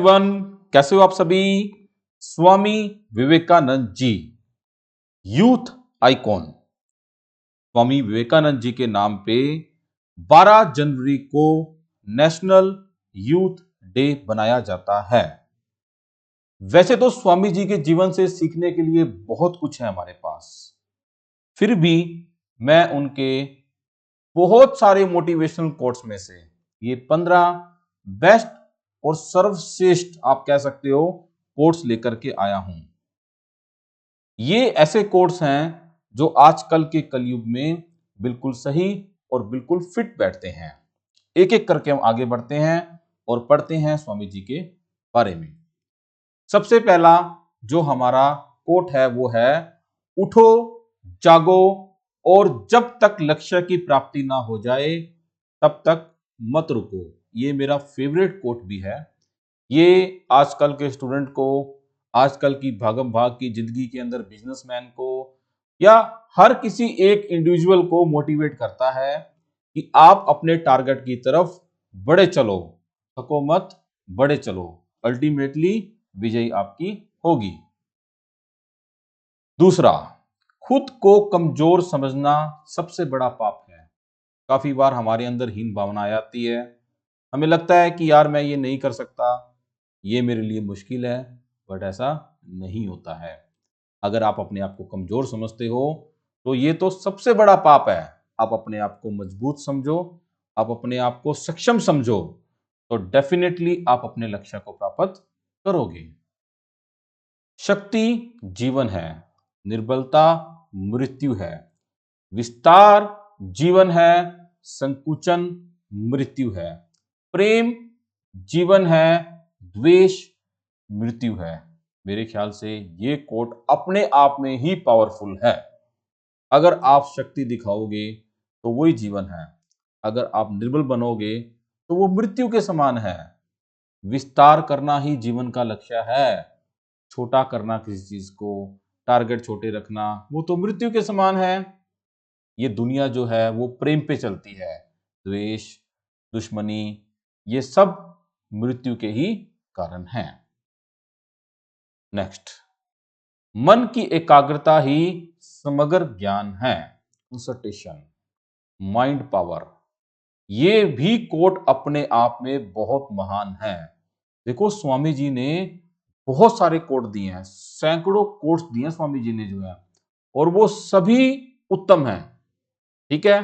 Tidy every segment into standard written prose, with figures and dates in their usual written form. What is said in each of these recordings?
Everyone, कैसे हो आप सभी। Swami Vivekananda ji, youth icon. स्वामी विवेकानंद जी के नाम पे 12 जनवरी को नेशनल यूथ डे बनाया जाता है। वैसे तो स्वामी जी के जीवन से सीखने के लिए बहुत कुछ है हमारे पास, फिर भी मैं उनके बहुत सारे मोटिवेशनल कोट्स में से ये 15 बेस्ट और सर्वश्रेष्ठ आप कह सकते हो कोट्स लेकर के आया हूं। ये ऐसे कोट्स हैं जो आजकल के कलयुग में बिल्कुल सही और बिल्कुल फिट बैठते हैं। एक एक करके हम आगे बढ़ते हैं और पढ़ते हैं स्वामी जी के बारे में। सबसे पहला जो हमारा कोट है वो है, उठो, जागो और जब तक लक्ष्य की प्राप्ति ना हो जाए तब तक मत रुको। ये मेरा फेवरेट कोट भी है। ये आजकल के स्टूडेंट को, आजकल की भागम भाग की जिंदगी के अंदर बिजनेसमैन को या हर किसी एक इंडिविजुअल को मोटिवेट करता है कि आप अपने टारगेट की तरफ बढ़े चलो, थको मत, बढ़े चलो, अल्टीमेटली विजयी आपकी होगी। दूसरा, खुद को कमजोर समझना सबसे बड़ा पाप है। काफी बार हमारे अंदर हीन भावना आ जाती है, हमें लगता है कि यार मैं ये नहीं कर सकता, ये मेरे लिए मुश्किल है, बट ऐसा नहीं होता है। अगर आप अपने आप को कमजोर समझते हो तो ये तो सबसे बड़ा पाप है। आप अपने आप को मजबूत समझो, आप अपने आप को सक्षम समझो, तो डेफिनेटली आप अपने लक्ष्य को प्राप्त करोगे। शक्ति जीवन है, निर्बलता मृत्यु है। विस्तार जीवन है, संकुचन मृत्यु है। प्रेम जीवन है, द्वेष मृत्यु है। मेरे ख्याल से ये कोट अपने आप में ही पावरफुल है। अगर आप शक्ति दिखाओगे तो वही जीवन है, अगर आप निर्बल बनोगे तो वो मृत्यु के समान है। विस्तार करना ही जीवन का लक्ष्य है। छोटा करना किसी चीज को, टारगेट छोटे रखना, वो तो मृत्यु के समान है। ये दुनिया जो है वो प्रेम पे चलती है। द्वेष, दुश्मनी, ये सब मृत्यु के ही कारण हैं। नेक्स्ट, मन की एकाग्रता ही समग्र ज्ञान है। कंसंट्रेशन, माइंड पावर, ये भी कोट अपने आप में बहुत महान है। देखो, स्वामी जी ने बहुत सारे कोट दिए हैं, सैकड़ों कोट्स दिए हैं स्वामी जी ने जो है, और वो सभी उत्तम हैं, ठीक है।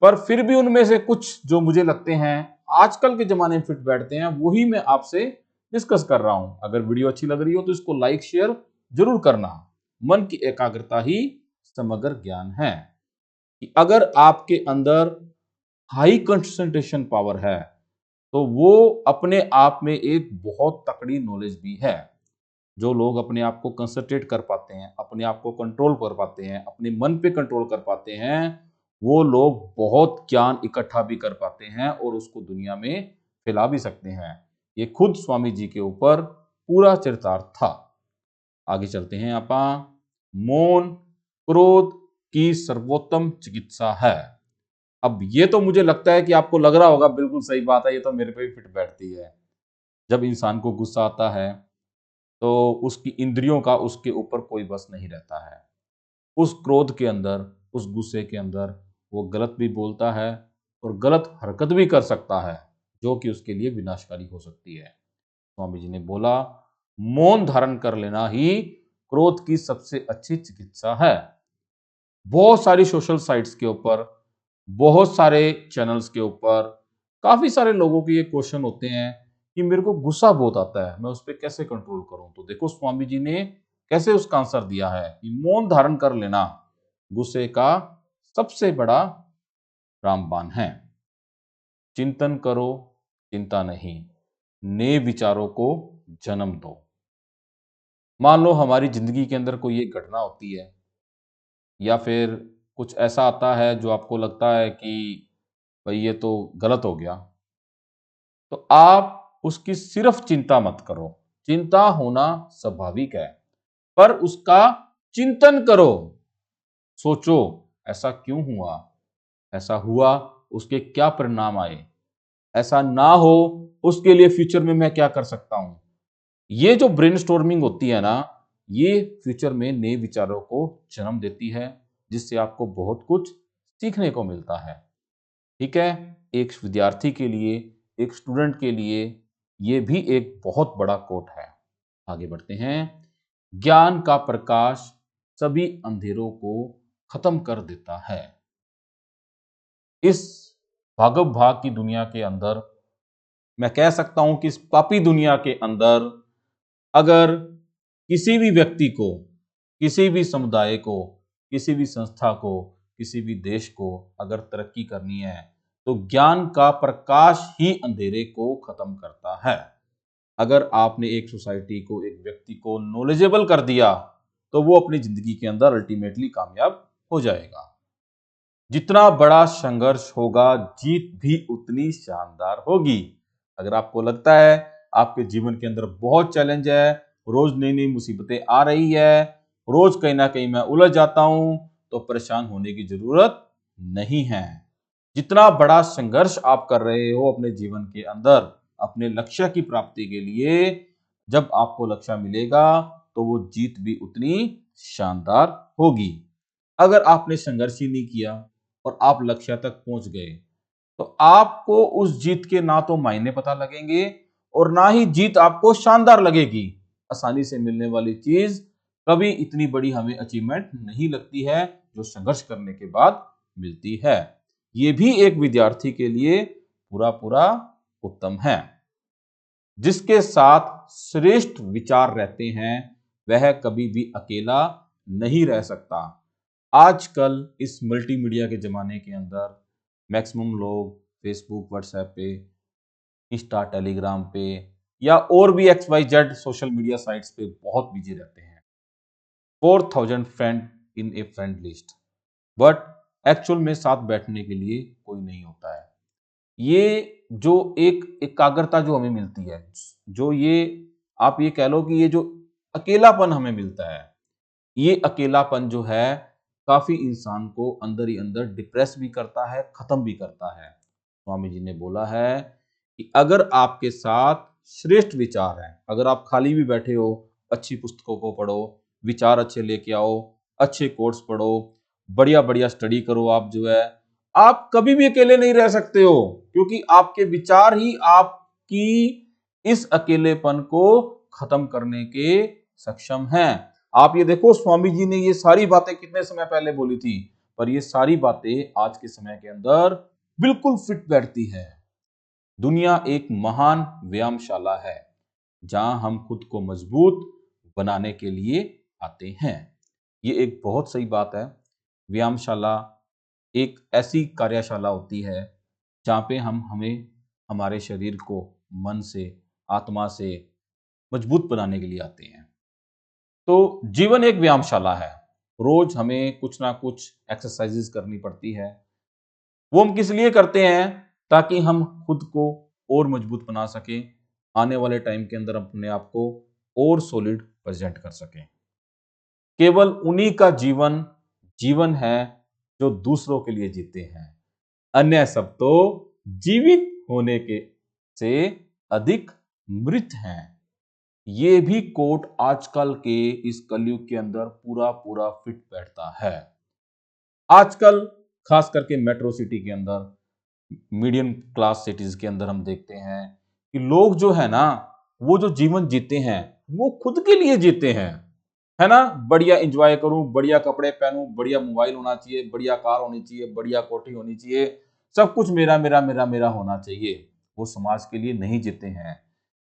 पर फिर भी उनमें से कुछ जो मुझे लगते हैं आजकल के जमाने में फिट बैठते हैं, वही मैं आपसे डिस्कस कर रहा हूं। अगर वीडियो अच्छी लग रही हो तो इसको लाइक शेयर जरूर करना। मन की एकाग्रता ही समग्र ज्ञान है, कि अगर आपके अंदर हाई कंसंट्रेशन पावर है तो वो अपने आप में एक बहुत तकड़ी नॉलेज भी है। जो लोग अपने आप को कंसंट्रेट कर पाते हैं, अपने आप को कंट्रोल कर पाते हैं, अपने मन पे कंट्रोल कर पाते हैं, वो लोग बहुत ज्ञान इकट्ठा भी कर पाते हैं और उसको दुनिया में फैला भी सकते हैं। ये खुद स्वामी जी के ऊपर पूरा चरितार्थ था। आगे चलते हैं आपा। मौन क्रोध की सर्वोत्तम चिकित्सा है। अब ये तो मुझे लगता है कि आपको लग रहा होगा बिल्कुल सही बात है, ये तो मेरे पे भी फिट बैठती है। जब इंसान को गुस्सा आता है तो उसकी इंद्रियों का उसके ऊपर कोई बस नहीं रहता है। उस क्रोध के अंदर, उस गुस्से के अंदर वो गलत भी बोलता है और गलत हरकत भी कर सकता है, जो कि उसके लिए विनाशकारी हो सकती है। स्वामी जी ने बोला, मौन धारण कर लेना ही क्रोध की सबसे अच्छी चिकित्सा है। बहुत सारी सोशल साइट्स के ऊपर, बहुत सारे चैनल्स के ऊपर काफी सारे लोगों के ये क्वेश्चन होते हैं कि मेरे को गुस्सा बहुत आता है, मैं उस पर कैसे कंट्रोल करूं। तो देखो स्वामी जी ने कैसे उसका आंसर दिया है कि मौन धारण कर लेना गुस्से का सबसे बड़ा रामबाण है। चिंतन करो, चिंता नहीं, नए विचारों को जन्म दो। मान लो हमारी जिंदगी के अंदर कोई एक घटना होती है या फिर कुछ ऐसा आता है जो आपको लगता है कि भाई ये तो गलत हो गया, तो आप उसकी सिर्फ चिंता मत करो। चिंता होना स्वाभाविक है, पर उसका चिंतन करो। सोचो, ऐसा क्यों हुआ, ऐसा हुआ उसके क्या परिणाम आए, ऐसा ना हो उसके लिए फ्यूचर में मैं क्या कर सकता हूं। ये जो ब्रेनस्टॉर्मिंग होती है ना, ये फ्यूचर में नए विचारों को जन्म देती है, जिससे आपको बहुत कुछ सीखने को मिलता है। ठीक है? एक विद्यार्थी के लिए, एक स्टूडेंट के लिए ये भी एक बहुत बड़ा कोट है। आगे बढ़ते हैं। ज्ञान का प्रकाश सभी अंधेरों को खत्म कर देता है। इस भागम भाग की दुनिया के अंदर मैं कह सकता हूं कि इस पापी दुनिया के अंदर अगर किसी भी व्यक्ति को, किसी भी समुदाय को, किसी भी संस्था को, किसी भी देश को अगर तरक्की करनी है, तो ज्ञान का प्रकाश ही अंधेरे को खत्म करता है। अगर आपने एक सोसाइटी को, एक व्यक्ति को नॉलेजेबल कर दिया, तो वो अपनी जिंदगी के अंदर अल्टीमेटली कामयाब हो जाएगा। जितना बड़ा संघर्ष होगा, जीत भी उतनी शानदार होगी। अगर आपको लगता है आपके जीवन के अंदर बहुत चैलेंज है, रोज नई नई मुसीबतें आ रही है, रोज कहीं ना कहीं मैं उलझ जाता हूं, तो परेशान होने की जरूरत नहीं है। जितना बड़ा संघर्ष आप कर रहे हो अपने जीवन के अंदर, अपने लक्ष्य की प्राप्ति के लिए, जब आपको लक्ष्य मिलेगा, तो वो जीत भी उतनी शानदार होगी। अगर आपने संघर्ष ही नहीं किया और आप लक्ष्य तक पहुंच गए, तो आपको उस जीत के ना तो मायने पता लगेंगे और ना ही जीत आपको शानदार लगेगी। आसानी से मिलने वाली चीज कभी इतनी बड़ी हमें अचीवमेंट नहीं लगती है, जो संघर्ष करने के बाद मिलती है। ये भी एक विद्यार्थी के लिए पूरा पूरा उत्तम है। जिसके साथ श्रेष्ठ विचार रहते हैं, वह कभी भी अकेला नहीं रह सकता। आजकल इस मल्टीमीडिया के ज़माने के अंदर मैक्सिमम लोग फेसबुक, व्हाट्सएप पे, इंस्टा, टेलीग्राम पे या और भी X Y Z social media sites पे बहुत बिजी रहते हैं। 4000 friend in a friend list, but actual में साथ बैठने के लिए कोई नहीं होता है। ये जो एक एकाग्रता जो हमें मिलती है, जो ये आप ये कह लो कि ये जो अकेलापन हमें मिलता है, ये अकेलापन जो है काफी इंसान को अंदर ही अंदर डिप्रेस भी करता है, खत्म भी करता है। स्वामी जी ने बोला है कि अगर आपके साथ श्रेष्ठ विचार हैं, अगर आप खाली भी बैठे हो, अच्छी पुस्तकों को पढ़ो, विचार अच्छे लेके आओ, अच्छे कोर्स पढ़ो, बढ़िया बढ़िया स्टडी करो, आप जो है आप कभी भी अकेले नहीं रह सकते हो, क्योंकि आपके विचार ही आपकी इस अकेलेपन को खत्म करने के सक्षम हैं। आप ये देखो, स्वामी जी ने ये सारी बातें कितने समय पहले बोली थी, पर ये सारी बातें आज के समय के अंदर बिल्कुल फिट बैठती है। दुनिया एक महान व्यायामशाला है, जहां हम खुद को मजबूत बनाने के लिए आते हैं। ये एक बहुत सही बात है। व्यायामशाला एक ऐसी कार्यशाला होती है जहाँ पे हम हमें हमारे शरीर को मन से, आत्मा से मजबूत बनाने के लिए आते हैं। तो जीवन एक व्यायामशाला है। रोज हमें कुछ ना कुछ एक्सरसाइजेज करनी पड़ती है। वो हम किस लिए करते हैं? ताकि हम खुद को और मजबूत बना सकें, आने वाले टाइम के अंदर अपने आप को और सॉलिड प्रेजेंट कर सकें। केवल उन्हीं का जीवन जीवन है जो दूसरों के लिए जीते हैं, अन्य सब तो जीवित होने के से अधिक मृत हैं। ये भी कोट आजकल के इस कलयुग के अंदर पूरा पूरा फिट बैठता है। आजकल खास करके मेट्रो सिटी के अंदर, मीडियम क्लास सिटीज के अंदर हम देखते हैं कि लोग जो है ना, वो जो जीवन जीते हैं, वो खुद के लिए जीते हैं, है ना। बढ़िया एंजॉय करूं, बढ़िया कपड़े पहनूं, बढ़िया मोबाइल होना चाहिए, बढ़िया कार होनी चाहिए, बढ़िया कोठी होनी चाहिए, सब कुछ मेरा मेरा मेरा मेरा होना चाहिए। वो समाज के लिए नहीं जीते हैं।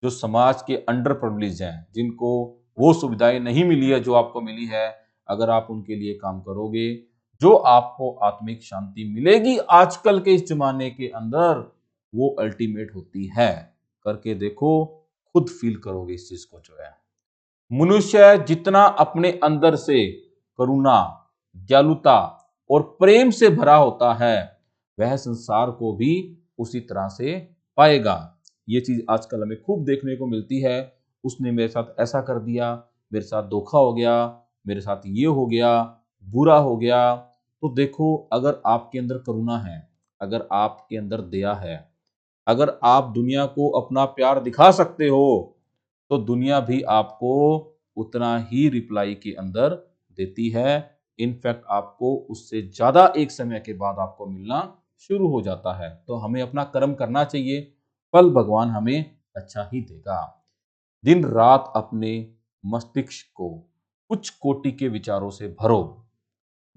जो समाज के अंडर प्रिविलेज हैं, जिनको वो सुविधाएं नहीं मिली है जो आपको मिली है, अगर आप उनके लिए काम करोगे, जो आपको आत्मिक शांति मिलेगी आजकल के इस जमाने के अंदर, वो अल्टीमेट होती है। करके देखो, खुद फील करोगे इस चीज को जो है। मनुष्य जितना अपने अंदर से करुणा, दयालुता और प्रेम से भरा होता है, वह संसार को भी उसी तरह से पाएगा। ये चीज आजकल हमें खूब देखने को मिलती है। उसने मेरे साथ ऐसा कर दिया, मेरे साथ धोखा हो गया, मेरे साथ ये हो गया, बुरा हो गया। तो देखो, अगर आपके अंदर करुणा है, अगर आपके अंदर दया है, अगर आप दुनिया को अपना प्यार दिखा सकते हो, तो दुनिया भी आपको उतना ही रिप्लाई के अंदर देती है। इनफैक्ट आपको उससे ज्यादा एक समय के बाद आपको मिलना शुरू हो जाता है। तो हमें अपना कर्म करना चाहिए, फल भगवान हमें अच्छा ही देगा। दिन रात अपने मस्तिष्क को उच्च कोटि के विचारों से भरो,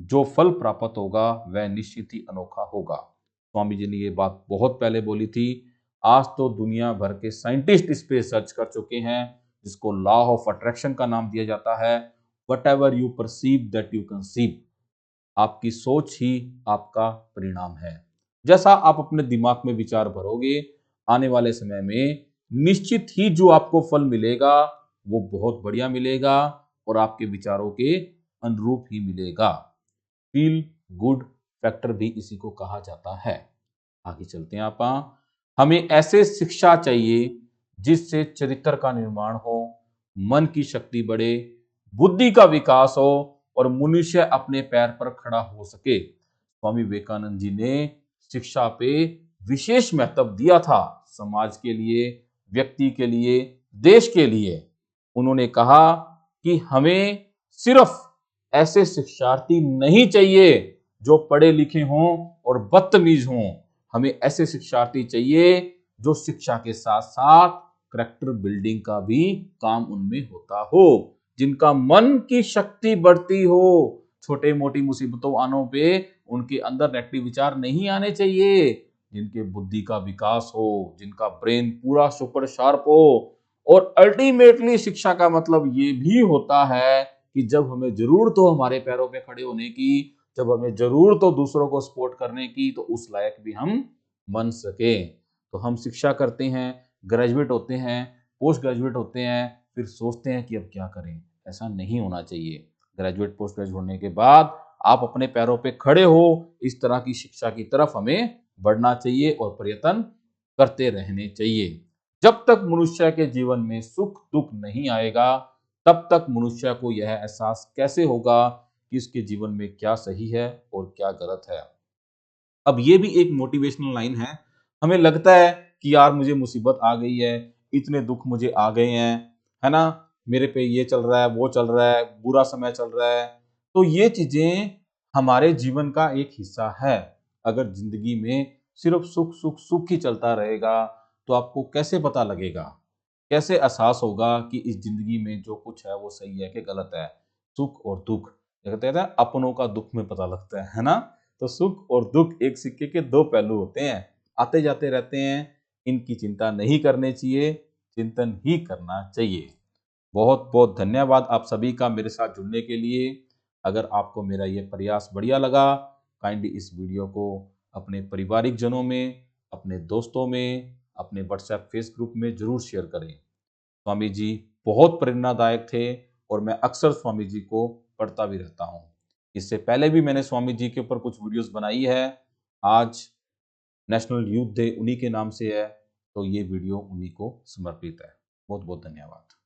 जो फल प्राप्त होगा वह निश्चित ही अनोखा होगा। स्वामी जी ने ये बात बहुत पहले बोली थी। आज तो दुनिया भर के साइंटिस्ट इस पे सर्च कर चुके हैं, जिसको लॉ ऑफ अट्रैक्शन का नाम दिया जाता है। What ever you perceive that you conceive. आपकी सोच ही आपका परिणाम है। जैसा आप अपने दिमाग में विचार भरोगे, आने वाले समय में निश्चित ही जो आपको फल मिलेगा वो बहुत बढ़िया मिलेगा और आपके विचारों के अनुरूप ही मिलेगा। फील गुड फैक्टर भी इसी को कहा जाता है। आगे चलते हैं आपा। हमें ऐसे शिक्षा चाहिए जिससे चरित्र का निर्माण हो, मन की शक्ति बढ़े, बुद्धि का विकास हो और मनुष्य अपने पैर पर खड़ा हो सके। स्वामी विवेकानंद जी ने शिक्षा पे विशेष महत्व दिया था, समाज के लिए, व्यक्ति के लिए, देश के लिए। उन्होंने कहा कि हमें सिर्फ ऐसे शिक्षार्थी नहीं चाहिए जो पढ़े लिखे हों और बदतमीज हों। हमें ऐसे शिक्षार्थी चाहिए जो शिक्षा के साथ साथ करैक्टर बिल्डिंग का भी काम उनमें होता हो, जिनका मन की शक्ति बढ़ती हो। छोटे मोटी मुसीबतों आनों पे उनके अंदर नेगेटिव विचार नहीं आने चाहिए, जिनके बुद्धि का विकास हो, जिनका ब्रेन पूरा सुपर शार्प हो। और अल्टीमेटली शिक्षा का मतलब ये भी होता है कि जब हमें जरूरत हो हमारे पैरों पे खड़े होने की, जब हमें जरूरत हो दूसरों को सपोर्ट करने की, तो उस लायक भी हम बन सके। तो हम शिक्षा करते हैं, ग्रेजुएट होते हैं, पोस्ट ग्रेजुएट होते हैं, फिर सोचते हैं कि अब क्या करें। ऐसा नहीं होना चाहिए। ग्रेजुएट पोस्ट ग्रेजुएट होने के बाद आप अपने पैरों पे खड़े हो, इस तरह की शिक्षा की तरफ हमें बढ़ना चाहिए और प्रयत्न करते रहने चाहिए। जब तक मनुष्य के जीवन में सुख दुख नहीं आएगा, तब तक मनुष्य को यह एहसास कैसे होगा कि इसके जीवन में क्या सही है और क्या गलत है। अब ये भी एक मोटिवेशनल लाइन है। हमें लगता है कि यार मुझे मुसीबत आ गई है, इतने दुख मुझे आ गए हैं, है ना? मेरे पे ये चल रहा है, वो चल रहा है, बुरा समय चल रहा है। तो ये चीजें हमारे जीवन का एक हिस्सा है। अगर जिंदगी में सिर्फ सुख सुख सुख ही चलता रहेगा तो आपको कैसे पता लगेगा, कैसे एहसास होगा कि इस जिंदगी में जो कुछ है वो सही है कि गलत है। सुख और दुख, कहते हैं ना, अपनों का दुख में पता लगता है ना? तो सुख और दुख एक सिक्के के दो पहलू होते हैं, आते जाते रहते हैं। इनकी चिंता नहीं करनी चाहिए, चिंतन ही करना चाहिए। बहुत बहुत धन्यवाद आप सभी का मेरे साथ जुड़ने के लिए। अगर आपको मेरा ये प्रयास बढ़िया लगा, काइंडली इस वीडियो को अपने पारिवारिक जनों में, अपने दोस्तों में, अपने व्हाट्सएप फेस ग्रुप में जरूर शेयर करें। स्वामी जी बहुत प्रेरणादायक थे और मैं अक्सर स्वामी जी को पढ़ता भी रहता हूँ। इससे पहले भी मैंने स्वामी जी के ऊपर कुछ वीडियोस बनाई है। आज नेशनल यूथ डे उन्हीं के नाम से है, तो ये वीडियो उन्हीं को समर्पित है। बहुत बहुत धन्यवाद।